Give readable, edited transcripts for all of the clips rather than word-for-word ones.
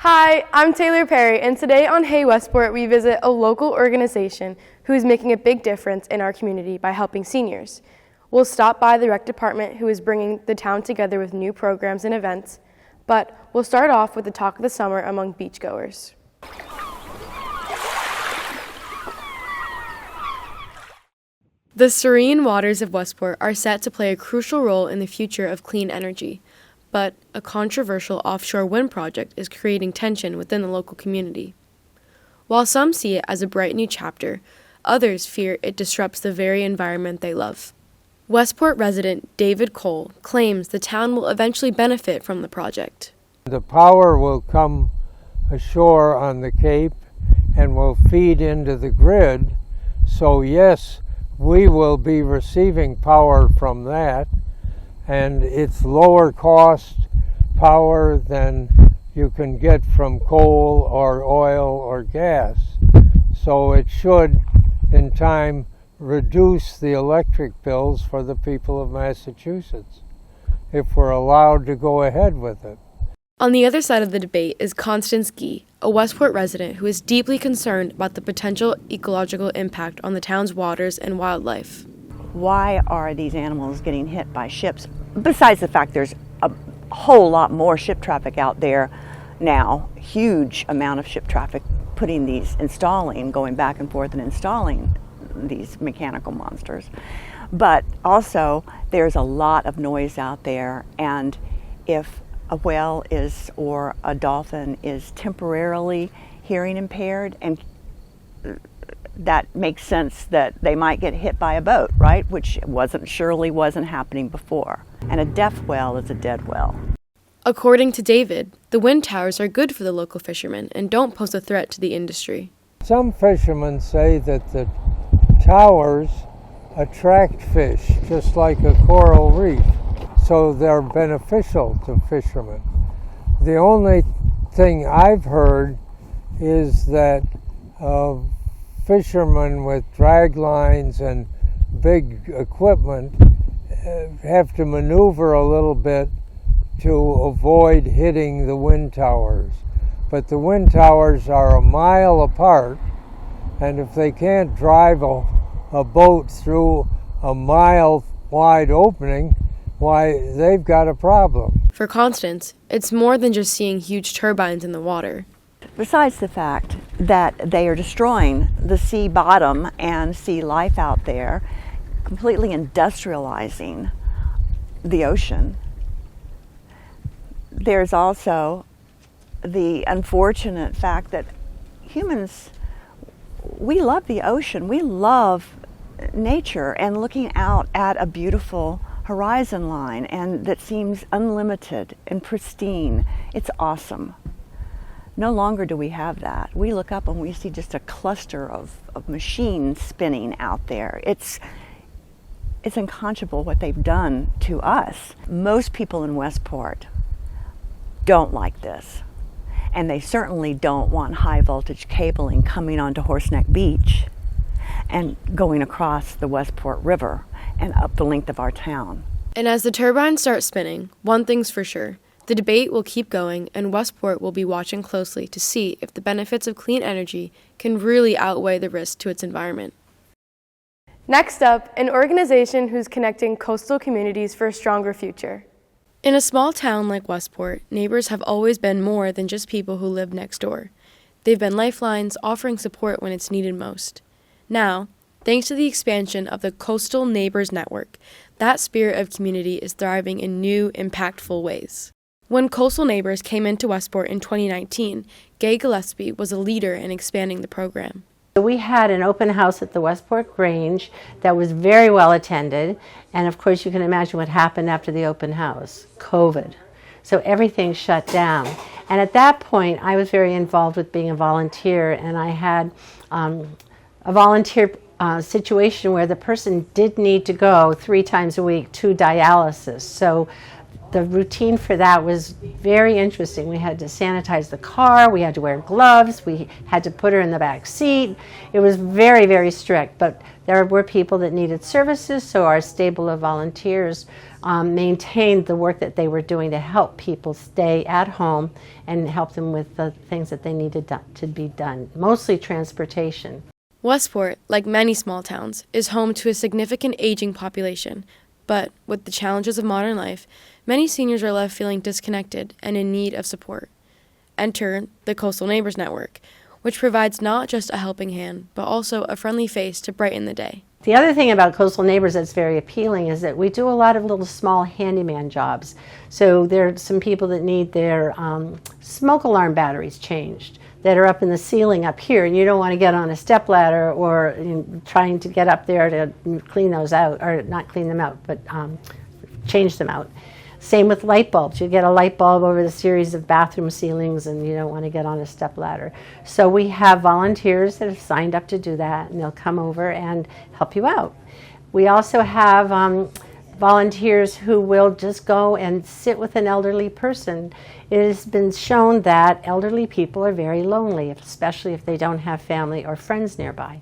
Hi, I'm Taylor Perry, and today on Hey Westport, we visit a local organization who is making a big difference in our community by helping seniors. We'll stop by the rec department, who is bringing the town together with new programs and events, but we'll start off with the talk of the summer among beachgoers. The serene waters of Westport are set to play a crucial role in the future of clean energy. But a controversial offshore wind project is creating tension within the local community. While some see it as a bright new chapter, others fear it disrupts the very environment they love. Westport resident David Cole claims the town will eventually benefit from the project. The power will come ashore on the Cape and will feed into the grid, so yes, we will be receiving power from that. And it's lower cost power than you can get from coal or oil or gas. So it should, in time, reduce the electric bills for the people of Massachusetts, if we're allowed to go ahead with it. On the other side of the debate is Constance Gee, a Westport resident who is deeply concerned about the potential ecological impact on the town's waters and wildlife. Why are these animals getting hit by ships? Besides the fact there's a whole lot more ship traffic out there now, huge amount of ship traffic going back and forth and installing these mechanical monsters. But also there's a lot of noise out there, and if a whale or a dolphin is temporarily hearing impaired, and that makes sense that they might get hit by a boat, right? Which surely wasn't happening before. And a deaf whale is a dead whale. According to David, the wind towers are good for the local fishermen and don't pose a threat to the industry. Some fishermen say that the towers attract fish, just like a coral reef, so they're beneficial to fishermen. The only thing I've heard is that fishermen with drag lines and big equipment have to maneuver a little bit to avoid hitting the wind towers. But the wind towers are a mile apart, and if they can't drive a boat through a mile-wide opening, why, they've got a problem. For Constance, it's more than just seeing huge turbines in the water. Besides the fact that they are destroying the sea bottom and sea life out there, completely industrializing the ocean, there's also the unfortunate fact that humans, we love the ocean, we love nature and looking out at a beautiful horizon line and that seems unlimited and pristine. It's awesome. No longer do we have that. We look up and we see just a cluster of machines spinning out there. It's unconscionable what they've done to us. Most people in Westport don't like this. And they certainly don't want high voltage cabling coming onto Horseneck Beach and going across the Westport River and up the length of our town. And as the turbines start spinning, one thing's for sure. The debate will keep going, and Westport will be watching closely to see if the benefits of clean energy can really outweigh the risk to its environment. Next up, an organization who's connecting coastal communities for a stronger future. In a small town like Westport, neighbors have always been more than just people who live next door. They've been lifelines, offering support when it's needed most. Now, thanks to the expansion of the Coastal Neighbors Network, that spirit of community is thriving in new, impactful ways. When Coastal Neighbors came into Westport in 2019, Gay Gillespie was a leader in expanding the program. We had an open house at the Westport Grange that was very well attended, and of course you can imagine what happened after the open house, COVID. So everything shut down. And at that point I was very involved with being a volunteer, and I had a volunteer situation where the person did need to go 3 times a week to dialysis. So the routine for that was very interesting. We had to sanitize the car, we had to wear gloves, we had to put her in the back seat. It was very, very strict, but there were people that needed services, so our stable of volunteers maintained the work that they were doing to help people stay at home and help them with the things that they needed to be done, mostly transportation. Westport, like many small towns, is home to a significant aging population, but with the challenges of modern life, many seniors are left feeling disconnected and in need of support. Enter the Coastal Neighbors Network, which provides not just a helping hand, but also a friendly face to brighten the day. The other thing about Coastal Neighbors that's very appealing is that we do a lot of little small handyman jobs. So there are some people that need their smoke alarm batteries changed that are up in the ceiling up here, and you don't want to get on a stepladder or trying to get up there to clean those out, or not clean them out, but change them out. Same with light bulbs. You get a light bulb over the series of bathroom ceilings and you don't want to get on a stepladder. So we have volunteers that have signed up to do that, and they'll come over and help you out. We also have volunteers who will just go and sit with an elderly person. It has been shown that elderly people are very lonely, especially if they don't have family or friends nearby.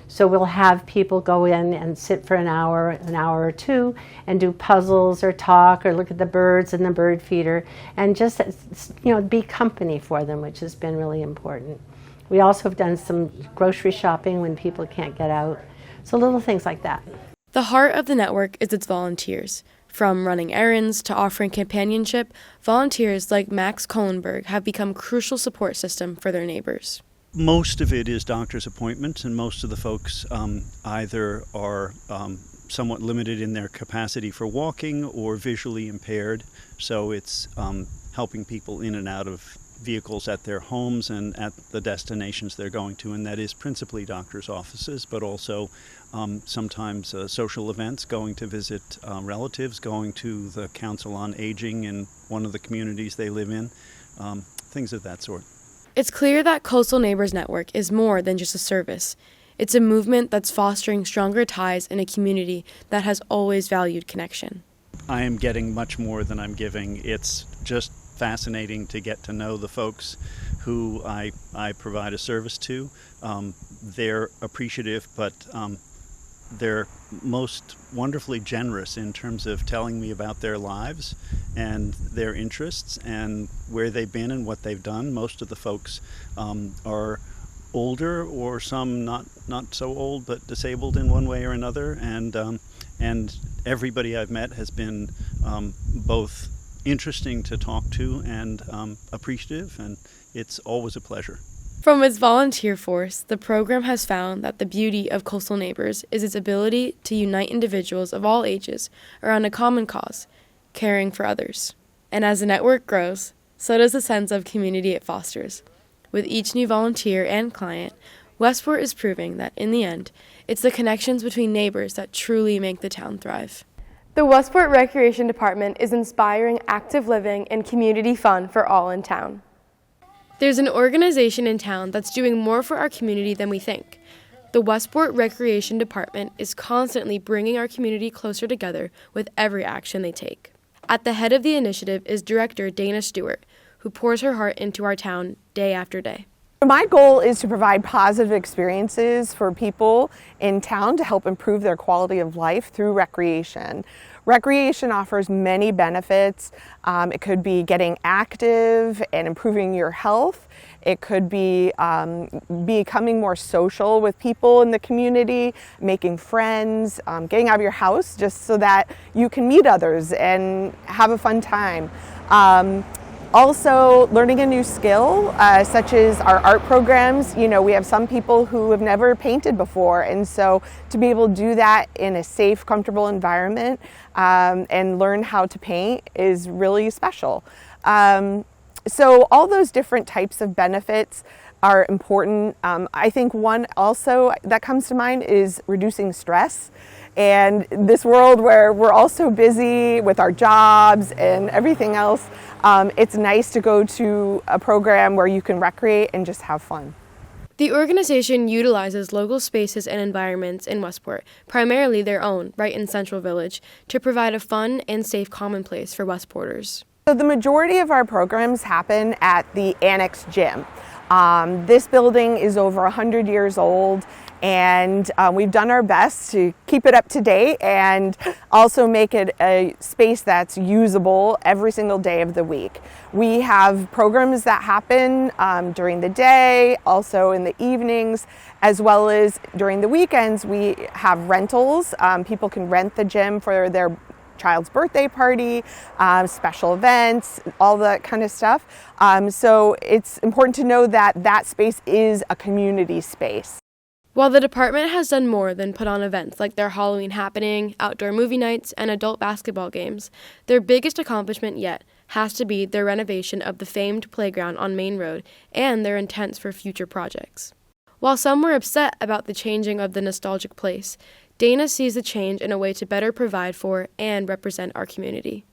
So we'll have people go in and sit for an hour or two, and do puzzles or talk or look at the birds in the bird feeder, and just be company for them, which has been really important. We also have done some grocery shopping when people can't get out. So little things like that. The heart of the network is its volunteers. From running errands to offering companionship, volunteers like Max Kohlenberg have become a crucial support system for their neighbors. Most of it is doctor's appointments, and most of the folks either are somewhat limited in their capacity for walking or visually impaired. So it's helping people in and out of vehicles at their homes and at the destinations they're going to, and that is principally doctor's offices, but also sometimes social events, going to visit relatives, going to the Council on Aging in one of the communities they live in, things of that sort. It's clear that Coastal Neighbors Network is more than just a service. It's a movement that's fostering stronger ties in a community that has always valued connection. I am getting much more than I'm giving. It's just fascinating to get to know the folks who I provide a service to. They're appreciative, but they're most wonderfully generous in terms of telling me about their lives and their interests and where they've been and what they've done. Most of the folks are older, or some not so old but disabled in one way or another, and everybody I've met has been both interesting to talk to and appreciative, and it's always a pleasure. From its volunteer force, the program has found that the beauty of Coastal Neighbors is its ability to unite individuals of all ages around a common cause, caring for others. And as the network grows, so does the sense of community it fosters. With each new volunteer and client, Westport is proving that, in the end, it's the connections between neighbors that truly make the town thrive. The Westport Recreation Department is inspiring active living and community fun for all in town. There's an organization in town that's doing more for our community than we think. The Westport Recreation Department is constantly bringing our community closer together with every action they take. At the head of the initiative is Director Dana Stewart, who pours her heart into our town day after day. My goal is to provide positive experiences for people in town to help improve their quality of life through recreation. Recreation offers many benefits. It could be getting active and improving your health. It could be becoming more social with people in the community, making friends, getting out of your house just so that you can meet others and have a fun time. Also, learning a new skill, such as our art programs. You know, we have some people who have never painted before, and so to be able to do that in a safe, comfortable environment and learn how to paint is really special. So all those different types of benefits are important. I think one also that comes to mind is reducing stress. And this world where we're all so busy with our jobs and everything else, it's nice to go to a program where you can recreate and just have fun. The organization utilizes local spaces and environments in Westport, primarily their own, right in Central Village, to provide a fun and safe common place for Westporters. So the majority of our programs happen at the Annex Gym. This building is over 100 years old, and we've done our best to keep it up to date and also make it a space that's usable every single day of the week. We have programs that happen during the day, also in the evenings, as well as during the weekends. We have rentals. People can rent the gym for their child's birthday party, special events, all that kind of stuff. So it's important to know that that space is a community space. While the department has done more than put on events like their Halloween happening, outdoor movie nights, and adult basketball games, their biggest accomplishment yet has to be their renovation of the famed playground on Main Road and their intents for future projects. While some were upset about the changing of the nostalgic place, Dana sees the change in a way to better provide for and represent our community.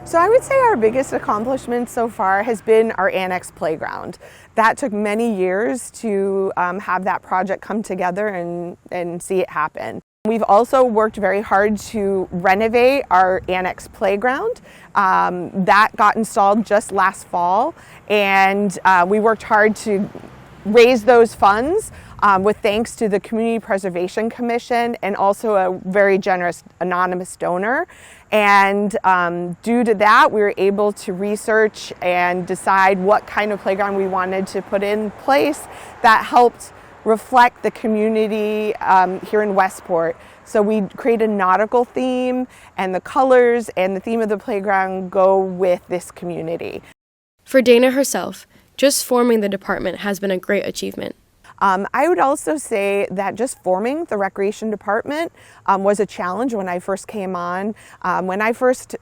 So I would say our biggest accomplishment so far has been our annex playground. That took many years to have that project come together and see it happen. We've also worked very hard to renovate our annex playground. That got installed just last fall, and we worked hard to raise those funds with thanks to the Community Preservation Commission and also a very generous anonymous donor. And due to that, we were able to research and decide what kind of playground we wanted to put in place that helped reflect the community here in Westport. So we created a nautical theme, and the colors and the theme of the playground go with this community. For Dana herself, just forming the department has been a great achievement. I would also say that just forming the recreation department was a challenge when I first came on. When I first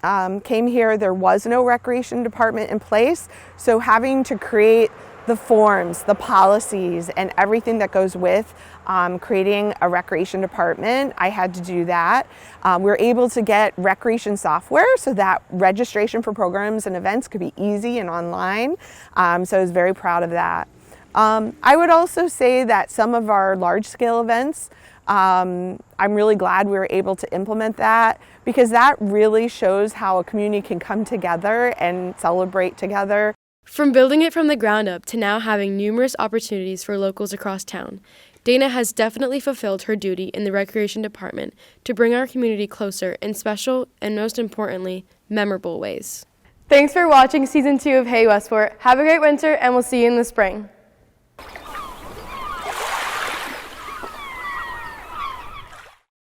came here, there was no recreation department in place, so having to create the forms, the policies, and everything that goes with creating a recreation department, I had to do that. We were able to get recreation software so that registration for programs and events could be easy and online, so I was very proud of that. I would also say that some of our large-scale events, I'm really glad we were able to implement that, because that really shows how a community can come together and celebrate together. From building it from the ground up to now having numerous opportunities for locals across town, Dana has definitely fulfilled her duty in the recreation department to bring our community closer in special and, most importantly, memorable ways. Thanks for watching Season 2 of Hey Westport. Have a great winter, and we'll see you in the spring.